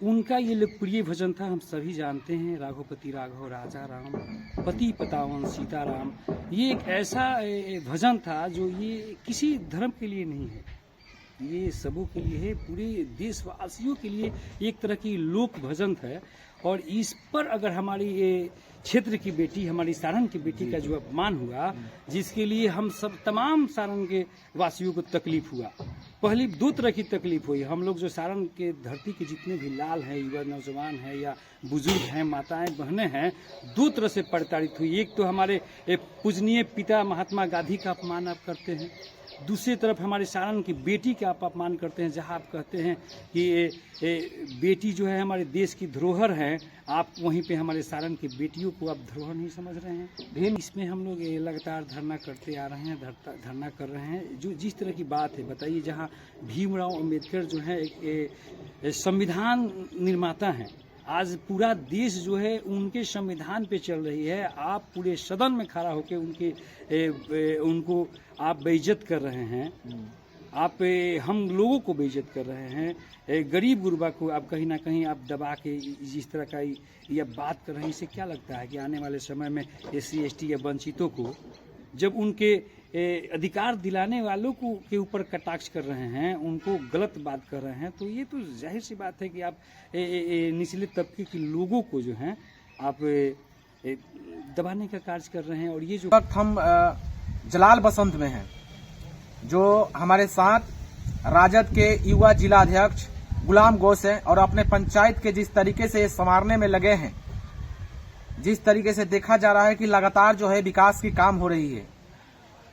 उनका ये लोकप्रिय भजन था, हम सभी जानते हैं, राघोपति राघव राजा राम, पति पतावन सीताराम। ये एक ऐसा भजन था जो ये किसी धर्म के लिए नहीं है, ये सबों के लिए है, पूरे देशवासियों के लिए एक तरह की लोक भजन है। और इस पर अगर हमारी ये क्षेत्र की बेटी, हमारी सारण की बेटी का जो अपमान हुआ, जिसके लिए हम सब तमाम सारण के वासियों को तकलीफ हुआ। पहली दो तरह की तकलीफ हुई। हम लोग जो सारण के धरती के जितने भी लाल हैं, युवा नौजवान हैं या बुजुर्ग हैं, माताएं बहनें हैं, दो तरह से प्रताड़ित हुई। एक तो हमारे पूजनीय पिता महात्मा गांधी का अपमान आप करते हैं, दूसरी तरफ हमारे सारण की बेटी का आप अपमान करते हैं, जहां आप कहते हैं कि बेटी जो है हमारे देश की धरोहर है, आप वहीं पे हमारे सारण की बेटियों को आप धरोहर नहीं समझ रहे हैं। इसमें हम लोग लगातार धरना करते आ रहे हैं, धरना कर रहे हैं। जो जिस तरह की बात है बताइए, जहां भीमराव अंबेडकर जो है एक संविधान निर्माता हैं, आज पूरा देश जो है उनके संविधान पे चल रही है, आप पूरे सदन में खड़ा होकर उनको आप बेइज्जत कर रहे हैं, आप हम लोगों को बेइज्जत कर रहे हैं, गरीब गुरबा को आप कहीं ना कहीं आप दबा के जिस तरह का यह बात कर रहे हैं। इससे क्या लगता है कि आने वाले समय में SC ST या वंचितों को जब उनके अधिकार दिलाने वालों को के ऊपर कटाक्ष कर रहे हैं, उनको गलत बात कर रहे हैं, तो ये तो जाहिर सी बात है कि आप निचले तबके के लोगों को जो है आप दबाने का कार्य कर रहे हैं। और ये जो वक्त हम जलाल बसंत में हैं, जो हमारे साथ राजद के युवा जिला अध्यक्ष गुलाम घोष हैं, और अपने पंचायत के जिस तरीके से संवारने में लगे हैं, जिस तरीके से देखा जा रहा है कि लगातार जो है विकास की काम हो रही है।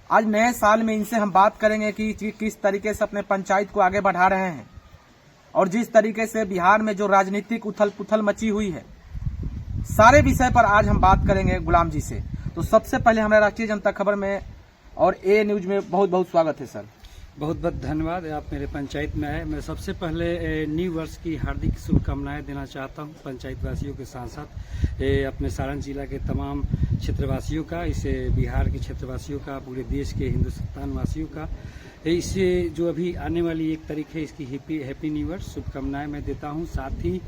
आज नए साल में इनसे हम बात करेंगे कि किस तरीके से अपने पंचायत को आगे बढ़ा रहे हैं, और जिस तरीके से बिहार में जो राजनीतिक उथल पुथल मची हुई है, सारे विषय पर आज हम बात करेंगे गुलाम जी से। तो सबसे पहले हमारे राष्ट्रीय जनता खबर में और ए न्यूज में बहुत बहुत स्वागत है सर। बहुत बहुत धन्यवाद, आप मेरे पंचायत में आए। मैं सबसे पहले न्यू वर्ष की हार्दिक शुभकामनाएं देना चाहता हूं पंचायत वासियों के साथ साथ अपने सारण जिला के तमाम क्षेत्रवासियों का, इसे बिहार के क्षेत्रवासियों का, पूरे देश के हिंदुस्तान वासियों का। इससे जो अभी आने वाली 1 तारीख है, इसकी हैप्पी न्यू ईयर शुभकामनाएं मैं देता हूं। साथ ही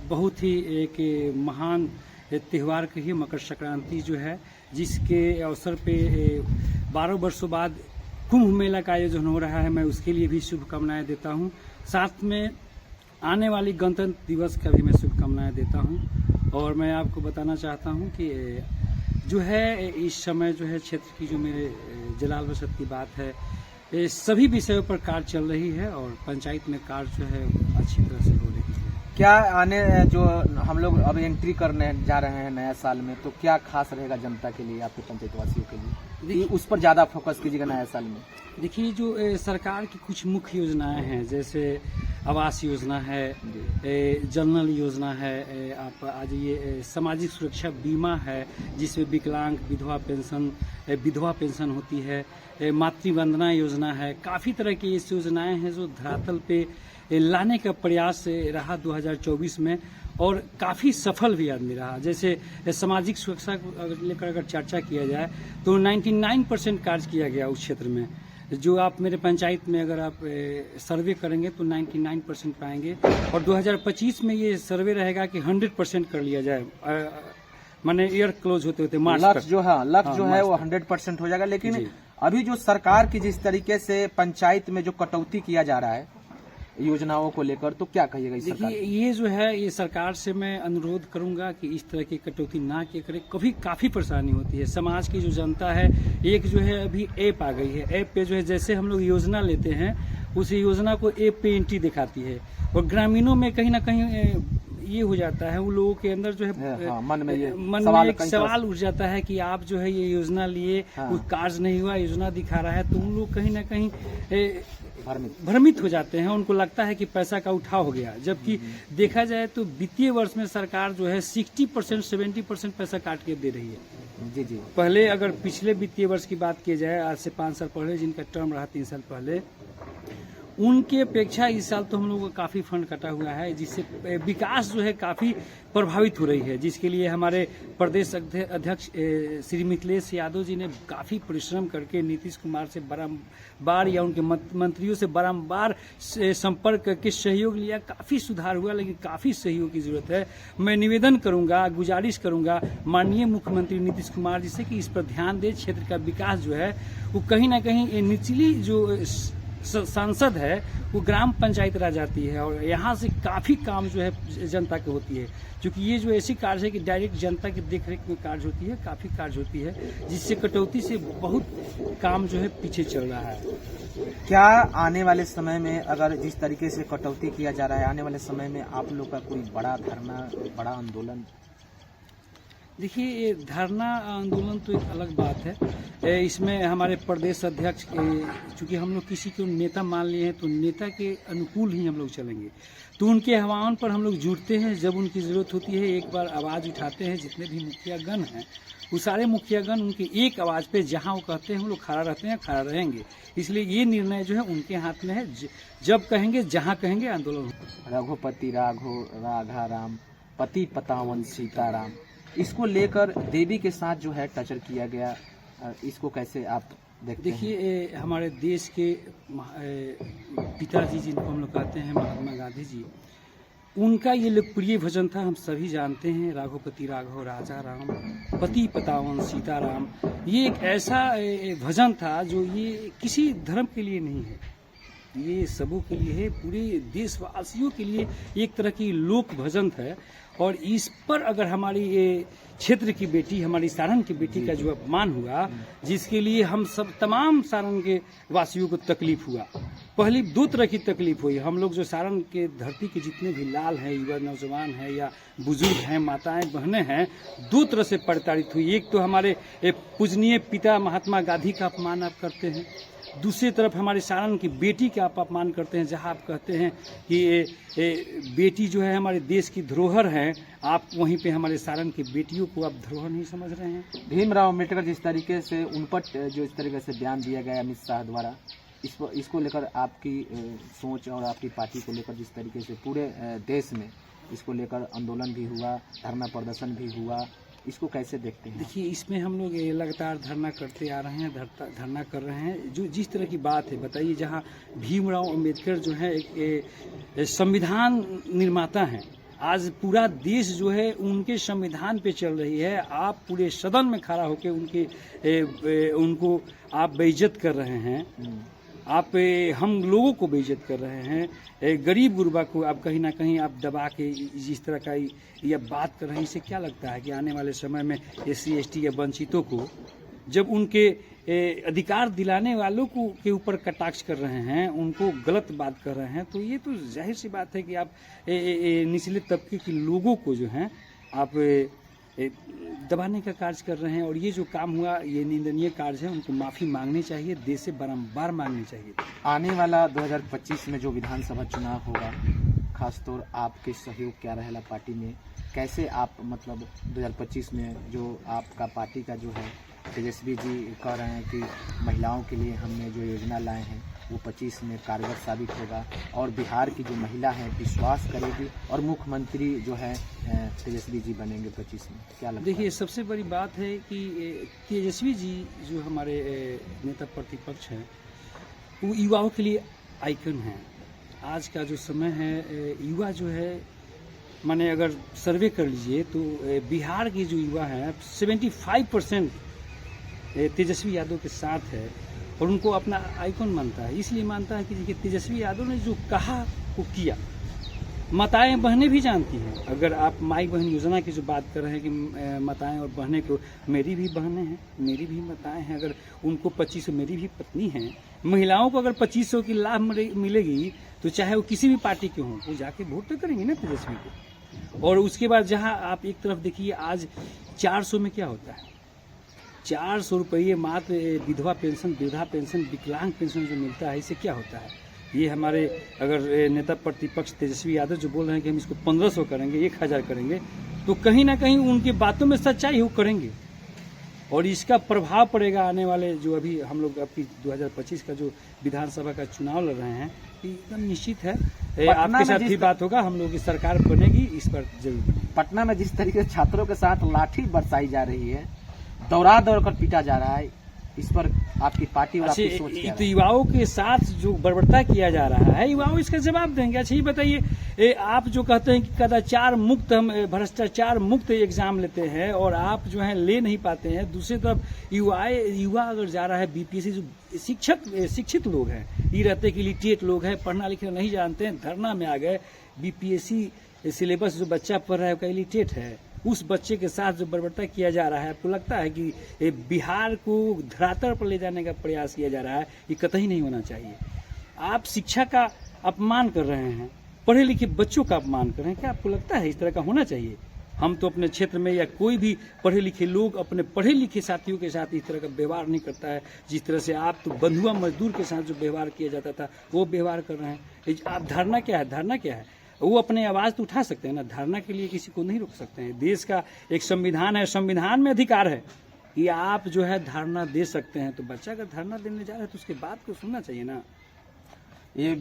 बहुत ही एक महान त्यौहार कहिए मकर संक्रांति जो है, जिसके अवसर पे 12 वर्षों बाद कुंभ मेला का आयोजन हो रहा है, मैं उसके लिए भी शुभकामनाएं देता हूं। साथ में आने वाली गणतंत्र दिवस का भी मैं शुभकामनाएं देता हूं। और मैं आपको बताना चाहता हूं कि जो है इस समय जो है क्षेत्र की जो मेरे जलाल बसंत की बात है, सभी विषयों पर कार्य चल रही है और पंचायत में कार्य जो है अच्छी तरह से हो रही है। क्या आने जो हम लोग अब एंट्री करने जा रहे हैं नया साल में, तो क्या खास रहेगा जनता के लिए, आपके पंचायत वासियों के लिए, उस पर ज्यादा फोकस कीजिएगा नया साल में? देखिए, जो सरकार की कुछ मुख्य योजनाएं हैं, जैसे आवास योजना है, जनरल योजना है, आप आज ये सामाजिक सुरक्षा बीमा है, जिसमें विकलांग विधवा पेंशन होती है, मातृवंदना योजना है, काफी तरह की ऐसी योजनाएं हैं जो धरातल पे लाने का प्रयास रहा 2024 में, और काफ़ी सफल भी आदमी रहा। जैसे सामाजिक सुरक्षा को लेकर अगर चर्चा किया जाए तो 99% कार्य किया गया उस क्षेत्र में। जो आप मेरे पंचायत में अगर आप सर्वे करेंगे तो 99% पाएंगे, और 2025 में ये सर्वे रहेगा कि 100% कर लिया जाए, माने ईयर क्लोज होते होते मार्च लक्ष्य जो है वो 100% हो जाएगा। लेकिन अभी जो सरकार की जिस तरीके से पंचायत में जो कटौती किया जा रहा है योजनाओं को लेकर, तो क्या कहिएगा इस सरकार? देखिए, ये जो है ये सरकार से मैं अनुरोध करूंगा कि इस तरह की कटौती ना किया करे। कभी काफी परेशानी होती है समाज की जो जनता है। एक जो है अभी ऐप आ गई है, ऐप पे जो है जैसे हम लोग योजना लेते हैं, उस योजना को ऐप पे एंट्री दिखाती है, और ग्रामीणों में कहीं ना कहीं ये हो जाता है, उन लोगों के अंदर जो है मन में एक सवाल उठ जाता है कि आप जो है ये योजना लिए, कुछ कार्य नहीं हुआ, योजना दिखा रहा है, तो उन लोग कहीं ना कहीं भ्रमित हो जाते हैं। उनको लगता है कि पैसा का उठाव हो गया, जबकि देखा जाए तो वित्तीय वर्ष में सरकार जो है 60% 70% पैसा काट के दे रही है। जी। पहले अगर पिछले वित्तीय वर्ष की बात की जाए, आज से 5 साल पहले जिनका टर्म रहा 3 साल पहले, उनके अपेक्षा इस साल तो हम लोगों का काफ़ी फंड कटा हुआ है, जिससे विकास जो है काफ़ी प्रभावित हो रही है, जिसके लिए हमारे प्रदेश अध्यक्ष श्री मिथिलेश यादव जी ने काफ़ी परिश्रम करके नीतीश कुमार से बारंबार या उनके मंत्रियों से बारंबार संपर्क करके सहयोग लिया। काफ़ी सुधार हुआ, लेकिन काफ़ी सहयोग की जरूरत है। मैं निवेदन करूंगा, गुजारिश करूंगा माननीय मुख्यमंत्री नीतीश कुमार जी से कि इस पर ध्यान दे। क्षेत्र का विकास जो है वो कहीं ना कहीं निचली जो सांसद है वो ग्राम पंचायत राज आती है, और यहाँ से काफ़ी काम जो है जनता की होती है, क्योंकि ये जो ऐसी कार्य है कि डायरेक्ट जनता की देखरेख में कार्य होती है, काफ़ी कार्य होती है, जिससे कटौती से बहुत काम जो है पीछे चल रहा है। क्या आने वाले समय में अगर जिस तरीके से कटौती किया जा रहा है, आने वाले समय में आप लोग का कोई बड़ा धरना, बड़ा आंदोलन? देखिए, ये धरना आंदोलन तो एक अलग बात है। इसमें हमारे प्रदेश अध्यक्ष, चूंकि हम लोग किसी को नेता मान लिए हैं तो नेता के अनुकूल ही हम लोग चलेंगे, तो उनके आह्वान पर हम लोग जुटते हैं। जब उनकी ज़रूरत होती है एक बार आवाज़ उठाते हैं। जितने भी मुखियागण हैं वो सारे मुखियागण उनकी एक आवाज़ पे जहां वो कहते हैं हम लोग खड़ा रहते हैं, खड़ा रहेंगे। इसलिए ये निर्णय जो है उनके हाथ में है। जब कहेंगे, जहां कहेंगे, आंदोलन होगा। रघुपति राघा राम, पति पतावन सीताराम, इसको लेकर देवी के साथ जो है टचर किया गया, इसको कैसे आप देखते हैं? देखिए, हमारे देश के पिताजी जिनको हम लोग कहते हैं महात्मा गांधी जी, उनका ये लोकप्रिय भजन था, हम सभी जानते हैं, राघोपति राघव राजा राम, पति पतावन सीताराम। ये एक ऐसा भजन था जो ये किसी धर्म के लिए नहीं है, ये सबों के लिए है, पूरे देशवासियों के लिए एक तरह की लोक भजन है। और इस पर अगर हमारी ये क्षेत्र की बेटी, हमारी सारण की बेटी का जो अपमान हुआ, जिसके लिए हम सब तमाम सारण के वासियों को तकलीफ हुआ। पहली दो तरह की तकलीफ हुई। हम लोग जो सारण के धरती के जितने भी लाल हैं, युवा नौजवान हैं या बुजुर्ग हैं, माताएं बहनें हैं, दो तरह से प्रताड़ित हुई। एक तो हमारे पूजनीय पिता महात्मा गांधी का अपमान आप करते हैं, दूसरी तरफ हमारे सारण की बेटी का आप अपमान करते हैं, जहां आप कहते हैं कि बेटी जो है हमारे देश की धरोहर है, आप वहीं पे हमारे सारण की बेटियों को आप धरोहर नहीं समझ रहे हैं। भीमराव अम्बेडकर जिस तरीके से उन पर जो इस तरीके से बयान दिया गया अमित शाह द्वारा, इसको लेकर आपकी सोच और आपकी पार्टी को लेकर जिस तरीके से पूरे देश में इसको लेकर आंदोलन भी हुआ, धरना प्रदर्शन भी हुआ, इसको कैसे देखते हैं? देखिए, इसमें हम लोग लगातार धरना करते आ रहे हैं, धरना कर रहे हैं। जो जिस तरह की बात है बताइए, जहाँ भीमराव अम्बेडकर जो है एक संविधान निर्माता हैं, आज पूरा देश जो है उनके संविधान पे चल रही है। आप पूरे सदन में खड़ा होकर उनको आप बेइज्जत कर रहे हैं, आप हम लोगों को बेइज्जत कर रहे हैं, गरीब गुरबा को आप कहीं ना कहीं आप दबा के जिस तरह का यह बात कर रहे हैं। इससे क्या लगता है कि आने वाले समय में SC ST या वंचितों को जब उनके अधिकार दिलाने वालों को के ऊपर कटाक्ष कर रहे हैं, उनको गलत बात कर रहे हैं, तो ये तो जाहिर सी बात है कि आप निचले तबके के लोगों को जो है आप दबाने का कार्य कर रहे हैं। और ये जो काम हुआ ये निंदनीय कार्य है, उनको माफ़ी मांगनी चाहिए, देश से बारंबार मांगनी चाहिए। आने वाला 2025 में जो विधानसभा चुनाव होगा, खासतौर आपके सहयोग क्या रहेगा पार्टी में? कैसे आप मतलब 2025 में जो आपका पार्टी का जो है तेजस्वी जी कह रहे हैं कि महिलाओं के लिए हमने जो योजना लाए हैं वो 25 में कारगर साबित होगा, और बिहार की जो महिला है विश्वास करेगी और मुख्यमंत्री जो है तेजस्वी जी बनेंगे 25 में, क्या लगता है? देखिए, सबसे बड़ी बात है कि तेजस्वी जी जो हमारे नेता प्रतिपक्ष हैं वो युवाओं के लिए आइकन हैं। आज का जो समय है, युवा जो है, माने अगर सर्वे कर लीजिए तो बिहार के जो युवा हैं 75% तेजस्वी यादव के साथ है और उनको अपना आइकन मानता है। इसलिए मानता है कि देखिए, तेजस्वी यादव ने जो कहा वो किया। माताएं बहनें भी जानती हैं। अगर आप माई बहन योजना की जो बात कर रहे हैं कि माताएं और बहनें को, मेरी भी बहनें हैं, मेरी भी माताएं हैं, अगर उनको 2500, मेरी भी पत्नी हैं, महिलाओं को अगर 2500 की लाभ मिलेगी तो चाहे वो किसी भी पार्टी के हों, वो जाके वोट तो करेंगे ना तेजस्वी को। और उसके बाद जहां आप एक तरफ देखिए, आज 400 में क्या होता है, 400 रुपये मात्र विधवा पेंशन, वृद्धा पेंशन, विकलांग पेंशन जो मिलता है, इससे क्या होता है? ये हमारे अगर नेता प्रतिपक्ष तेजस्वी यादव जो बोल रहे हैं कि हम इसको 1500 करेंगे, 1000 करेंगे, तो कहीं ना कहीं उनकी बातों में सच्चाई हो करेंगे। और इसका प्रभाव पड़ेगा आने वाले जो अभी हम लोग अभी 2025 का जो विधानसभा का चुनाव लड़ रहे हैं, एकदम निश्चित है। पटना आपके में साथ जिस भी बात होगा, हम लोग की सरकार बनेगी, इस पर जरूर बनेगी। पटना में जिस तरीके से छात्रों के साथ लाठी बरसाई जा रही है, दौड़ा दौड़ कर पीटा जा रहा है, इस पर आपकी पार्टी और आपकी सोच क्या तो है? युवाओं के साथ जो बर्बरता किया जा रहा है, युवाओं इसका जवाब देंगे। अच्छा ये बताइए, आप जो कहते हैं कि कदाचार मुक्त, हम भ्रष्टाचार मुक्त एग्जाम लेते हैं और आप जो है ले नहीं पाते हैं, दूसरी तरफ युवा अगर जा रहा है बीपीएससी, जो शिक्षित लोग हैं, ये रहते कि लिटरेट लोग हैं, पढ़ना लिखना नहीं जानते हैं, धरना में आ गए। बीपीएससी सिलेबस जो बच्चा पढ़ रहा है वो लिटरेट है, उस बच्चे के साथ जो बर्बरता किया जा रहा है, आपको लगता है कि बिहार को धरातल पर ले जाने का प्रयास किया जा रहा है? ये कतई नहीं होना चाहिए। आप शिक्षा का अपमान कर रहे हैं, पढ़े लिखे बच्चों का अपमान कर रहे हैं, क्या आपको लगता है इस तरह का होना चाहिए? हम तो अपने क्षेत्र में या कोई भी पढ़े लिखे लोग अपने पढ़े लिखे साथियों के साथ इस तरह का व्यवहार नहीं करता है, जिस तरह से आप तो बंधुआ मजदूर के साथ जो व्यवहार किया जाता था वो व्यवहार कर रहे हैं। आप धरना क्या है, धरना क्या है? वो अपने आवाज तो उठा सकते हैं ना, धरना के लिए किसी को नहीं रोक सकते हैं। देश का एक संविधान है, संविधान में अधिकार है कि आप जो है धरना दे सकते हैं। तो बच्चा अगर धरना देने जा रहा है तो उसके बात को सुनना चाहिए ना। ये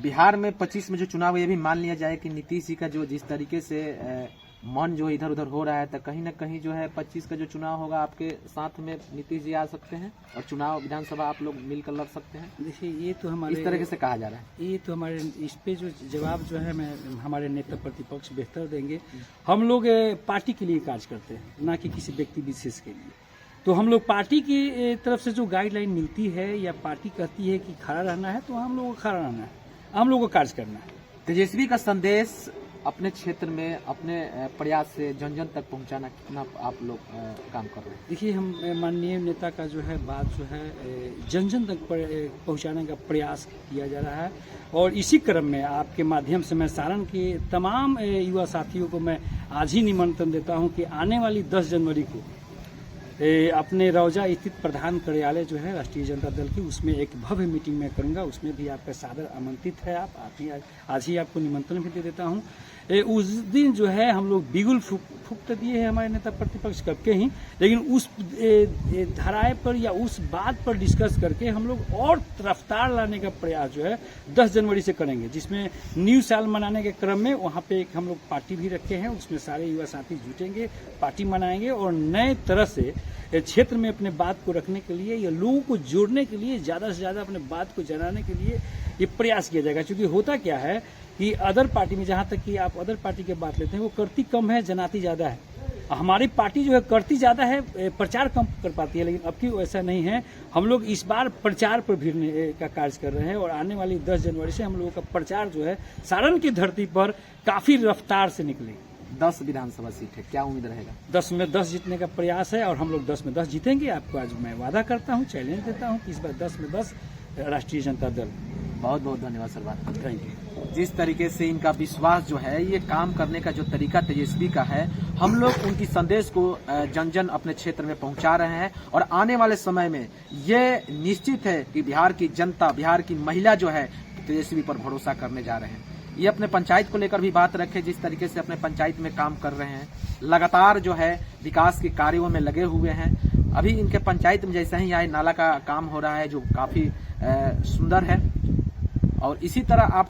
बिहार में 25 में जो चुनाव है, ये भी मान लिया जाए कि नीतीश जी का जो जिस तरीके से मन जो इधर उधर हो रहा है, तो कहीं ना कहीं जो है 25 का जो चुनाव होगा आपके साथ में नीतीश जी आ सकते हैं और चुनाव विधानसभा आप लोग मिलकर लड़ सकते हैं। देखिए ये तो हमारे इस तरीके से कहा जा रहा है। ये तो हमारे इस पे जो जवाब जो है मैं हमारे नेता प्रतिपक्ष बेहतर देंगे। हम लोग पार्टी के लिए कार्य करते हैं, ना कि किसी व्यक्ति विशेष के लिए। तो हम लोग पार्टी की तरफ से जो गाइडलाइन मिलती है या पार्टी कहती है कि खड़ा रहना है, तो हम लोगों को खड़ा रहना है, हम लोगों को कार्य करना है। तेजस्वी का संदेश अपने क्षेत्र में अपने प्रयास से जन जन तक पहुंचाना कितना आप लोग काम कर रहे हैं? देखिए, हम माननीय नेता का जो है बात जो है जन जन तक पहुंचाने का प्रयास किया जा रहा है। और इसी क्रम में आपके माध्यम से मैं सारण के तमाम युवा साथियों को मैं आज ही निमंत्रण देता हूं कि आने वाली 10 जनवरी को अपने रौजा स्थित प्रधान कार्यालय जो है राष्ट्रीय जनता दल की, उसमें एक भव्य मीटिंग में करूंगा। उसमें भी आपका सादर आमंत्रित है। आप आज ही आपको निमंत्रण भी दे देता हूं। उस दिन जो है हम लोग बिगुल फूक तो दिए हैं हमारे नेता प्रतिपक्ष कब के ही, लेकिन उस धाराएं पर या उस बात पर डिस्कस करके हम लोग और रफ्तार लाने का प्रयास जो है 10 जनवरी से करेंगे, जिसमें न्यू साल मनाने के क्रम में वहां पे एक हम लोग पार्टी भी रखे हैं। उसमें सारे युवा साथी जुटेंगे, पार्टी मनाएंगे और नए तरह से क्षेत्र में अपने बात को रखने के लिए या लोगों को जोड़ने के लिए, ज्यादा से ज्यादा अपने बात को जनाने के लिए ये प्रयास किया जाएगा। क्योंकि होता क्या है कि अदर पार्टी में, जहां तक कि आप अदर पार्टी की बात लेते हैं, वो करती कम है, जनाती ज्यादा है। हमारी पार्टी जो है करती ज्यादा है, प्रचार कम कर पाती है, लेकिन अब की ऐसा नहीं है। हम लोग इस बार प्रचार पर भिड़ने का कार्य कर रहे हैं और आने वाली 10 जनवरी से हम लोगों का प्रचार जो है सारण की धरती पर काफी रफ्तार से निकलेगा। 10 विधानसभा सीट है, क्या उम्मीद रहेगा? 10 में 10 जीतने का प्रयास है और हम लोग 10 में 10 जीतेंगे। आपको आज मैं वादा करता हूं, चैलेंज देता हूं कि इस बार 10 में 10 राष्ट्रीय जनता दल। बहुत बहुत धन्यवाद सर, बात थैंक यू। जिस तरीके से इनका विश्वास जो है, ये काम करने का जो तरीका तेजस्वी का है, हम लोग उनकी संदेश को जन जन अपने क्षेत्र में पहुंचा रहे हैं और आने वाले समय में ये निश्चित है कि बिहार की जनता, बिहार की महिला जो है तेजस्वी पर भरोसा करने जा रहे हैं। ये अपने पंचायत को लेकर भी बात रखे, जिस तरीके से अपने पंचायत में काम कर रहे हैं, लगातार जो है विकास के कार्यों में लगे हुए हैं। अभी इनके पंचायत में जैसे ही आए, नाला का काम हो रहा है जो काफी सुंदर है और इसी तरह आप